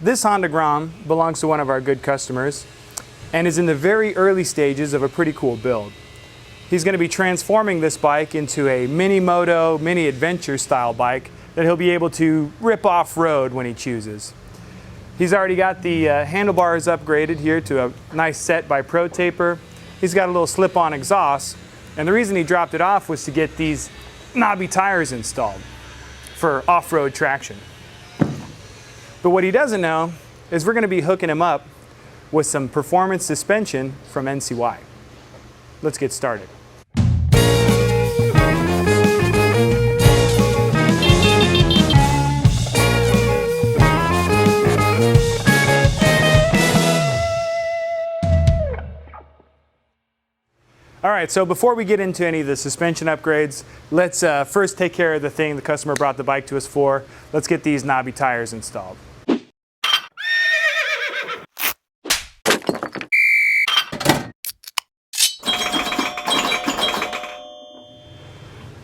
This Honda GROM belongs to one of our good customers and is in the very early stages of a pretty cool build. He's going to be transforming this bike into a mini-moto, mini-adventure style bike that he'll be able to rip off-road when he chooses. He's already got the handlebars upgraded here to a nice set by Pro Taper. He's got a little slip-on exhaust, and the reason he dropped it off was to get these knobby tires installed for off-road traction. But what he doesn't know is we're going to be hooking him up with some performance suspension from NCY. Let's get started. All right, so before we get into any of the suspension upgrades, let's first take care of the thing the customer brought the bike to us for. Let's get these knobby tires installed.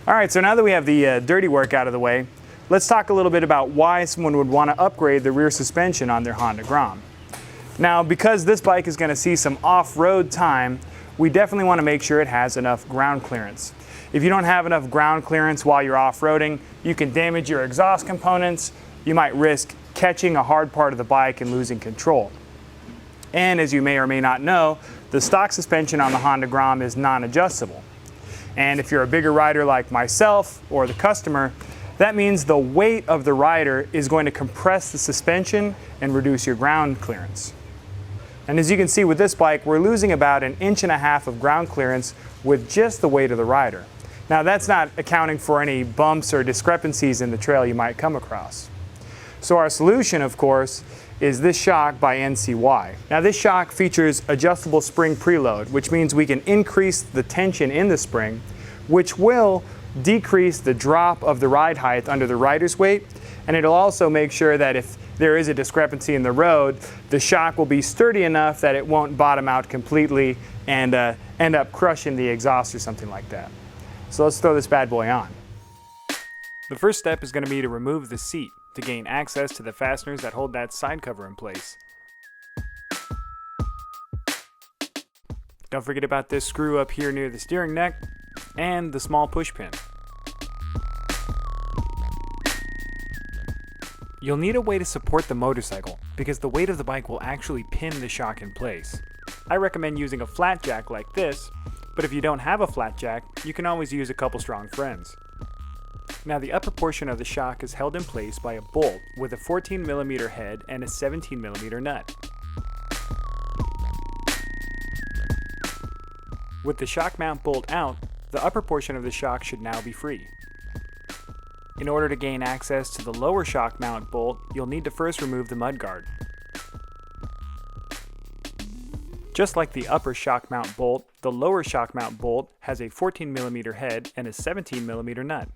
All right, so now that we have the dirty work out of the way, let's talk a little bit about why someone would want to upgrade the rear suspension on their Honda GROM. Now, because this bike is going to see some off-road time, we definitely want to make sure it has enough ground clearance. If you don't have enough ground clearance while you're off-roading, you can damage your exhaust components. You might risk catching a hard part of the bike and losing control. And as you may or may not know, the stock suspension on the Honda GROM is non-adjustable. And if you're a bigger rider like myself or the customer, that means the weight of the rider is going to compress the suspension and reduce your ground clearance. And as you can see with this bike, we're losing about 1.5 inches of ground clearance with just the weight of the rider. Now that's not accounting for any bumps or discrepancies in the trail you might come across. So our solution, of course, is this shock by NCY. Now this shock features adjustable spring preload, which means we can increase the tension in the spring, which will decrease the drop of the ride height under the rider's weight, and it'll also make sure that if there is a discrepancy in the road, the shock will be sturdy enough that it won't bottom out completely and end up crushing the exhaust or something like that. So let's throw this bad boy on. The first step is going to be to remove the seat to gain access to the fasteners that hold that side cover in place. Don't forget about this screw up here near the steering neck and the small push pin. You'll need a way to support the motorcycle because the weight of the bike will actually pin the shock in place. I recommend using a flat jack like this, but if you don't have a flat jack, you can always use a couple strong friends. Now the upper portion of the shock is held in place by a bolt with a 14mm head and a 17mm nut. With the shock mount bolt out, the upper portion of the shock should now be free. In order to gain access to the lower shock mount bolt, you'll need to first remove the mudguard. Just like the upper shock mount bolt, the lower shock mount bolt has a 14mm head and a 17mm nut.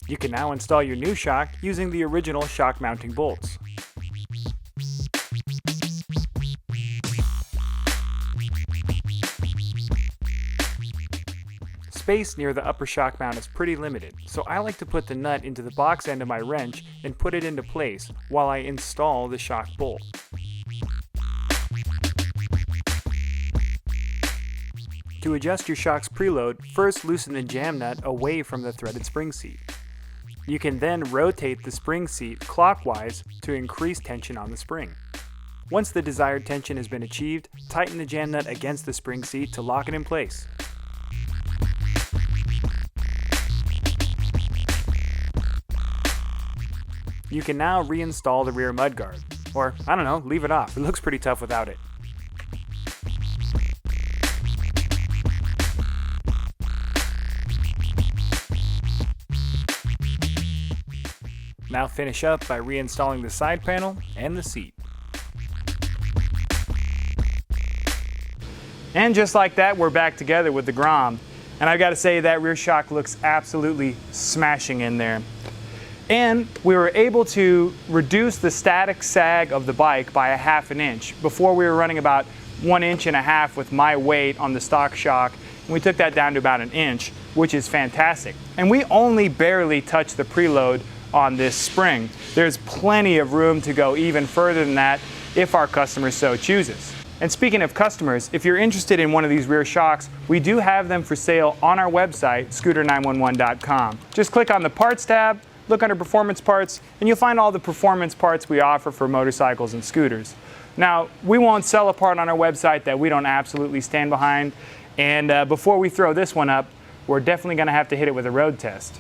You can now install your new shock using the original shock mounting bolts. Space near the upper shock mount is pretty limited, so I like to put the nut into the box end of my wrench and put it into place while I install the shock bolt. To adjust your shock's preload, first loosen the jam nut away from the threaded spring seat. You can then rotate the spring seat clockwise to increase tension on the spring. Once the desired tension has been achieved, tighten the jam nut against the spring seat to lock it in place. You can now reinstall the rear mudguard, or I don't know, leave it off. It looks pretty tough without it. Now finish up by reinstalling the side panel and the seat. And just like that, we're back together with the GROM. And I've got to say that rear shock looks absolutely smashing in there. And we were able to reduce the static sag of the bike by 1/2 inch. Before we were running about 1.5 inches with my weight on the stock shock We took that down to about 1 inch, which is fantastic. And we only barely touched the preload on this spring. There's plenty of room to go even further than that if our customer so chooses. And speaking of customers, if you're interested in one of these rear shocks, we do have them for sale on our website, scooter911.com. Just click on the parts tab, look under performance parts, and you'll find all the performance parts we offer for motorcycles and scooters. Now, we won't sell a part on our website that we don't absolutely stand behind. And before we throw this one up, we're definitely going to have to hit it with a road test.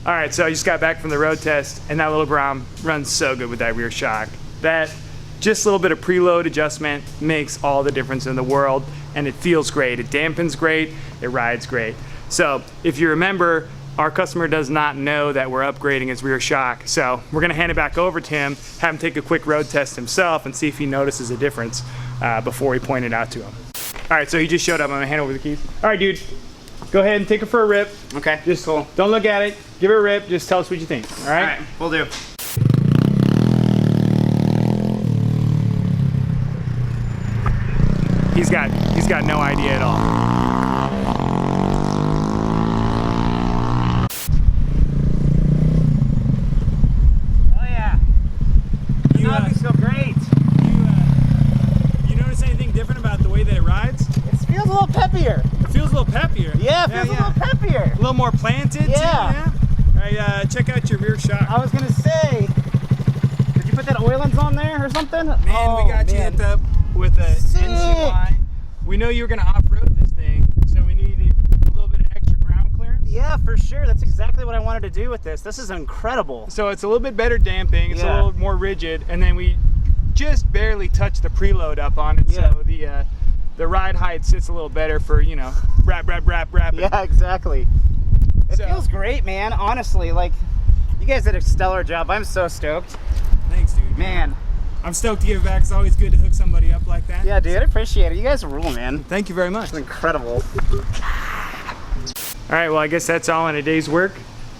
All right, so I just got back from the road test, and that little Grom runs so good with that rear shock. That just a little bit of preload adjustment makes all the difference in the world, and it feels great. It dampens great, it rides great. So if you remember, our customer does not know that we're upgrading his rear shock, so we're gonna hand it back over to him, have him take a quick road test himself, and see if he notices a difference before we point it out to him. All right, so he just showed up. I'm gonna hand over the keys. All right, dude. Go ahead and take it for a rip. Okay, just cool. Don't look at it. Give it a rip. Just tell us what you think. All right? All right, will do. He's got no idea at all. Oh yeah. You so great. You notice anything different about the way that it rides? It feels a little peppier. It feels a little peppier. Yeah, it feels a little peppier. A little more planted. Yeah. Too, yeah? All right, check out your rear shock. I was gonna say, did you put that oilings on there or something? Man, we got you hooked up with a NCY. We know you were gonna off-road this thing, so we needed a little bit of extra ground clearance. Yeah, for sure. That's exactly what I wanted to do with this. This is incredible. So it's a little bit better damping. It's a little more rigid, and then we just barely touched the preload up on it, so the ride height sits a little better for, you know, rap. Yeah, exactly. It feels great, man. Honestly, like, you guys did a stellar job. I'm so stoked. Thanks, dude. Man. I'm stoked to give it back. It's always good to hook somebody up like that. Yeah, dude, I appreciate it. You guys rule, man. Thank you very much. It's incredible. All right, well, I guess that's all in a day's work.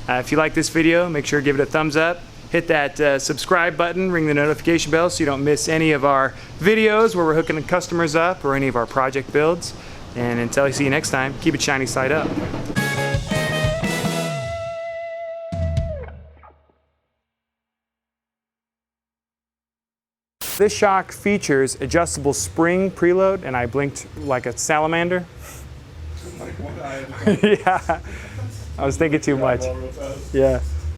If you like this video, make sure to give it a thumbs up. Hit that subscribe button, ring the notification bell so you don't miss any of our videos where we're hooking customers up or any of our project builds. And until I see you next time, keep it shiny side up. This shock features adjustable spring preload, and I blinked like a salamander. Yeah, I was thinking too much. Yeah.